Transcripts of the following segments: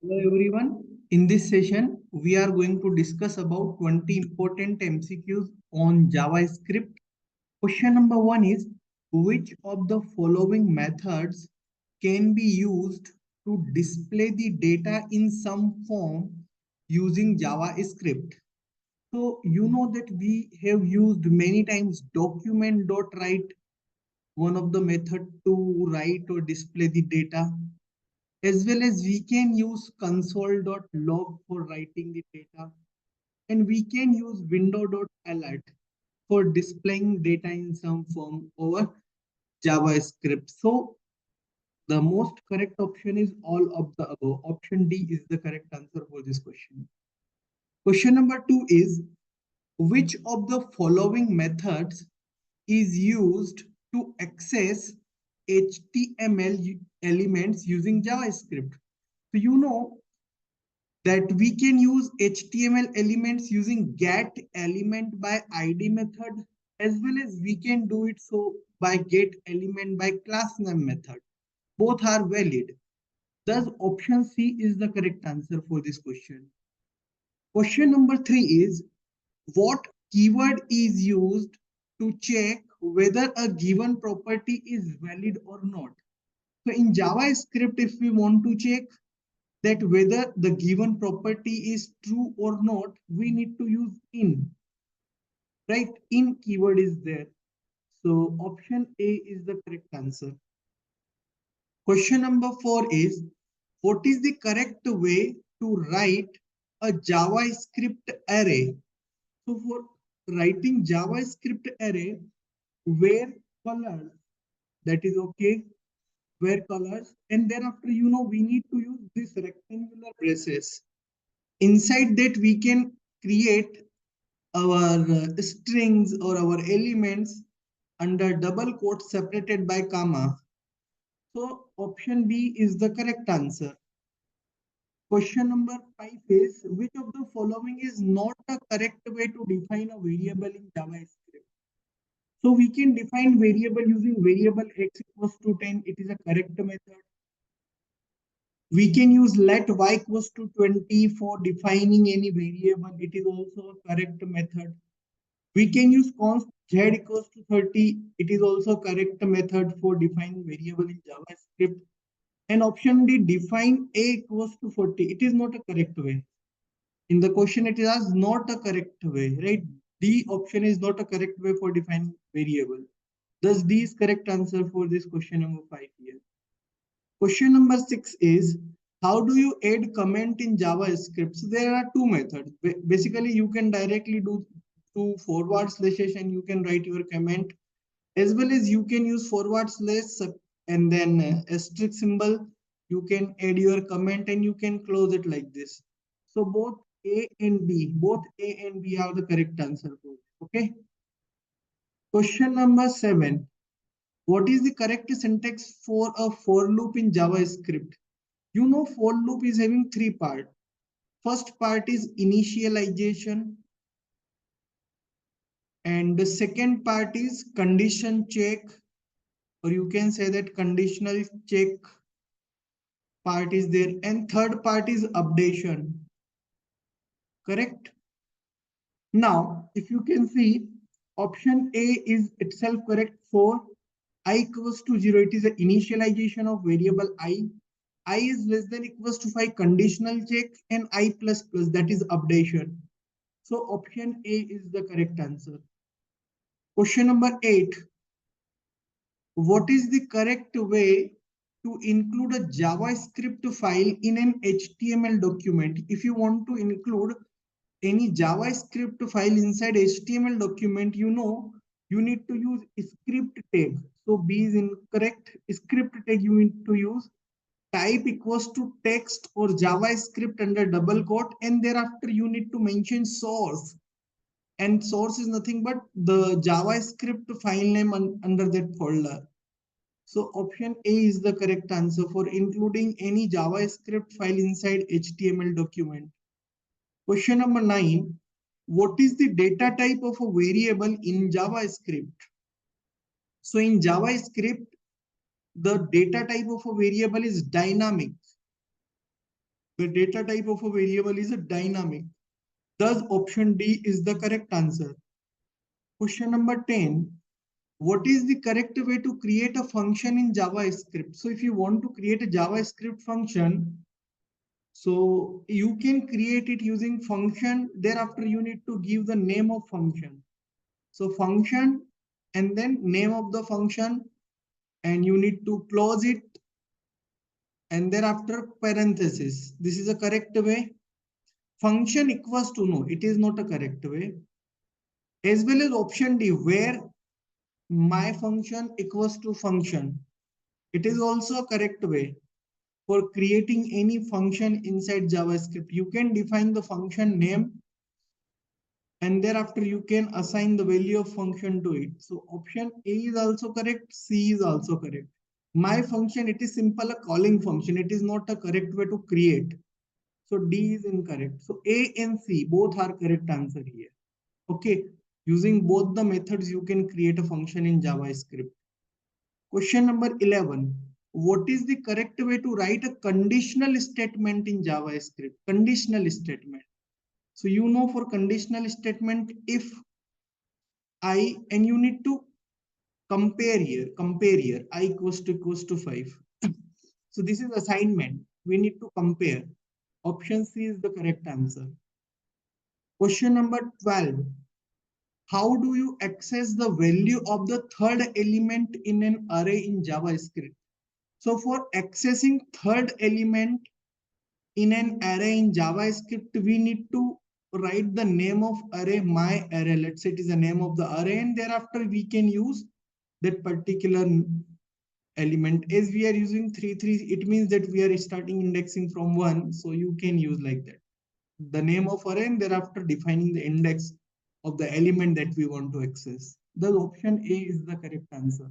Hello everyone. In this session, we are going to discuss about 20 important MCQs on JavaScript. Question number one is, which of the following methods can be used to display the data in some form using JavaScript? So you know that we have used many times document.write, one of the method to write or display the data, as well as we can use console.log for writing the data, and we can use window.alert for displaying data in some form over JavaScript. So the most correct option is all of the above. Option D is the correct answer for this question. Question number two is, which of the following methods is used to access HTML elements using JavaScript? So you know that we can use HTML elements using get element by ID method, as well as we can do it so by get element by class name method. Both are valid. Thus, option C is the correct answer for this question. Question number three is, what keyword is used to check whether a given property is valid or not? So in JavaScript, if we want to check that whether the given property is true or not, we need to use in, right? In keyword is there. So option A is the correct answer. Question number four is, what is the correct way to write a JavaScript array? So for writing JavaScript array, where colors, that is okay, where colors, and thereafter, you know, we need to use this rectangular braces. Inside that, we can create our strings or our elements under double quotes separated by comma. So option B is the correct answer. Question number five is, which of the following is not a correct way to define a variable in JavaScript? So we can define variable using variable x equals to 10. It is a correct method. We can use let y equals to 20 for defining any variable. It is also a correct method. We can use const z equals to 30. It is also correct method for defining variable in JavaScript. And option D, define a equals to 40. It is not a correct way. In the question, it is not a correct way, right? D option is not a correct way for defining variable. Thus, D is correct answer for this question number 5 here. Question number 6 is, how do you add comment in JavaScript? So there are two methods. Basically, you can directly do to forward slashes and you can write your comment, as well as you can use forward slash and then asterisk symbol. You can add your comment and you can close it like this. So both A and B are the correct answer for it. Okay. Question number 7. What is the correct syntax for a for loop in JavaScript? You know, for loop is having three parts. First part is initialization, and the second part is condition check, or you can say that conditional check part is there, and third part is updation. Correct? Now, if you can see, option A is itself correct for I equals to 0. It is the initialization of variable I. I is less than equals to 5, conditional check, and I plus plus, that is updation. So option A is the correct answer. Question number 8. What is the correct way to include a JavaScript file in an HTML document? If you want to include any JavaScript file inside HTML document, you know, you need to use script tag. So B is incorrect. Script tag you need to use type equals to text or JavaScript under double quote, and thereafter you need to mention source. And source is nothing but the JavaScript file name under that folder. So option A is the correct answer for including any JavaScript file inside HTML document. Question number 9. What is the data type of a variable in JavaScript? So in JavaScript, the data type of a variable is dynamic. The data type of a variable is a dynamic. Thus, option D is the correct answer. Question number 10. What is the correct way to create a function in JavaScript? So if you want to create a JavaScript function, so you can create it using function. Thereafter, you need to give the name of function. So function and then name of the function, and you need to close it and thereafter parenthesis. This is a correct way. Function equals to no, it is not a correct way. As well as option D, where my function equals to function. It is also a correct way for creating any function inside JavaScript. You can define the function name and thereafter you can assign the value of function to it. So option A is also correct, C is also correct. My function, it is simple a calling function. It is not a correct way to create. So D is incorrect. So A and C both are correct answer here. Okay. Using both the methods, you can create a function in JavaScript. Question number 11. What is the correct way to write a conditional statement in JavaScript? Conditional statement. So you know for conditional statement, if I, and you need to compare here, I equals to 5. So this is assignment. We need to compare. Option C is the correct answer. Question number 12. How do you access the value of the third element in an array in JavaScript? So for accessing third element in an array in JavaScript, we need to write the name of array, my array. Let's say it is the name of the array, and thereafter we can use that particular element. As we are using 3, 3, it means that we are starting indexing from 1. So you can use like that. The name of array and thereafter defining the index of the element that we want to access. The option A is the correct answer.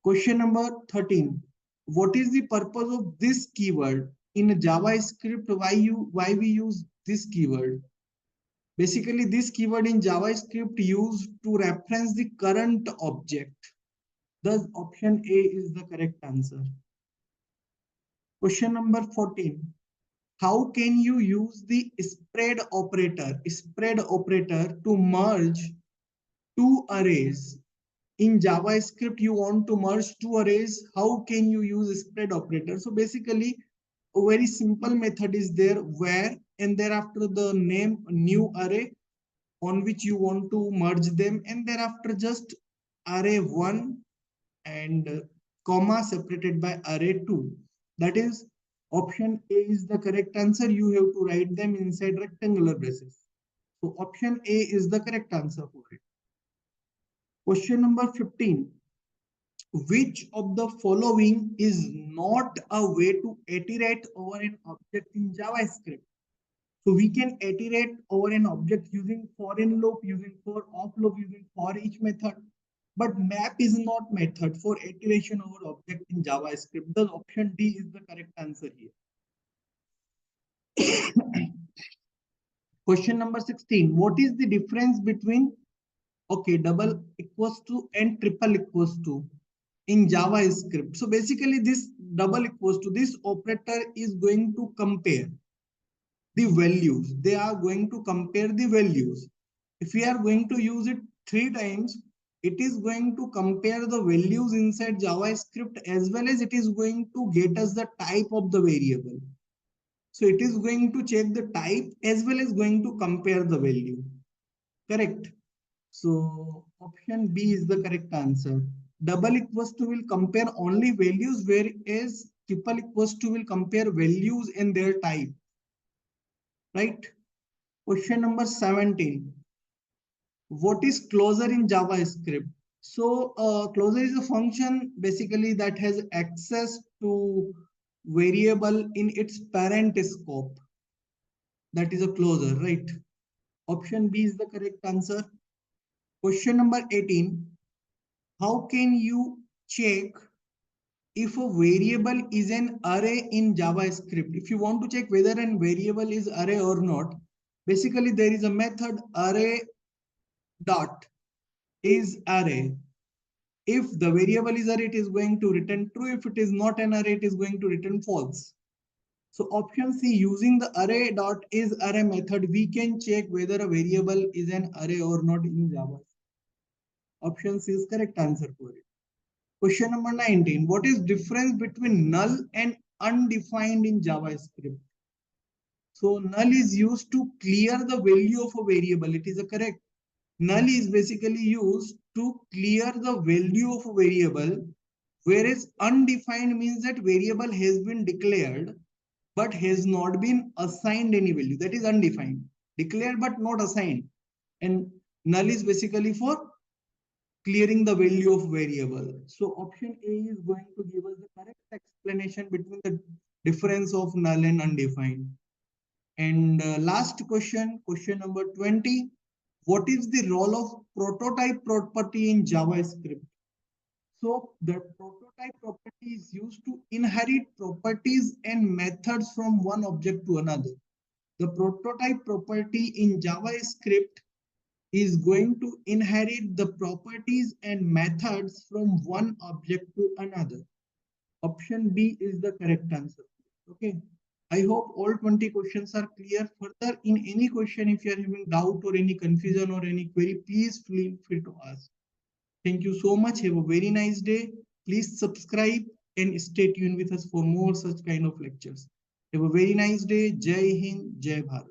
Question number 13. What is the purpose of this keyword in JavaScript? Why we use this keyword? Basically, this keyword in JavaScript used to reference the current object. Thus, option A is the correct answer. Question number 14. How can you use the spread operator to merge two arrays? In JavaScript, you want to merge two arrays. How can you use spread operator? So basically, a very simple method is there, where and thereafter the name new array on which you want to merge them, and thereafter just array 1 and comma separated by array 2. That is, option A is the correct answer. You have to write them inside rectangular braces. So option A is the correct answer for it. Question number 15. Which of the following is not a way to iterate over an object in JavaScript? So we can iterate over an object using for in loop, using for off loop, using for each method. But map is not method for iteration over object in JavaScript. The option D is the correct answer here. Question number 16. What is the difference between double equals to and triple equals to in JavaScript? So basically this double equals to, this operator is going to compare the values. They are going to compare the values. If we are going to use it 3 times, it is going to compare the values inside JavaScript, as well as it is going to get us the type of the variable. So it is going to check the type as well as going to compare the value. Correct. So option B is the correct answer. Double equals to will compare only values, whereas triple equals to will compare values and their type. Right? Question number 17. What is closure in JavaScript? So closure is a function basically that has access to variable in its parent scope. That is a closure, right? Option B is the correct answer. Question number 18. How can you check if a variable is an array in JavaScript? If you want to check whether a variable is array or not, basically there is a method array dot is array. If the variable is array, it is going to return true. If it is not an array, it is going to return false. So option C, using the array dot is array method, we can check whether a variable is an array or not in Java. Option C is correct answer for it. Question number 19. What is difference between null and undefined in JavaScript? So null is used to clear the value of a variable. It is a correct. Null is basically used to clear the value of a variable, whereas undefined means that variable has been declared but has not been assigned any value. That is undefined. Declared but not assigned. And null is basically for clearing the value of variable. So option A is going to give us the correct explanation between the difference of null and undefined. And last question, question number 20. What is the role of prototype property in JavaScript? So the prototype property is used to inherit properties and methods from one object to another. The prototype property in JavaScript is going to inherit the properties and methods from one object to another. Option B is the correct answer. Okay. I hope all 20 questions are clear. Further, in any question, if you are having doubt or any confusion or any query, please feel free to ask. Thank you so much. Have a very nice day. Please subscribe and stay tuned with us for more such kind of lectures. Have a very nice day. Jai Hind, Jai Bharat.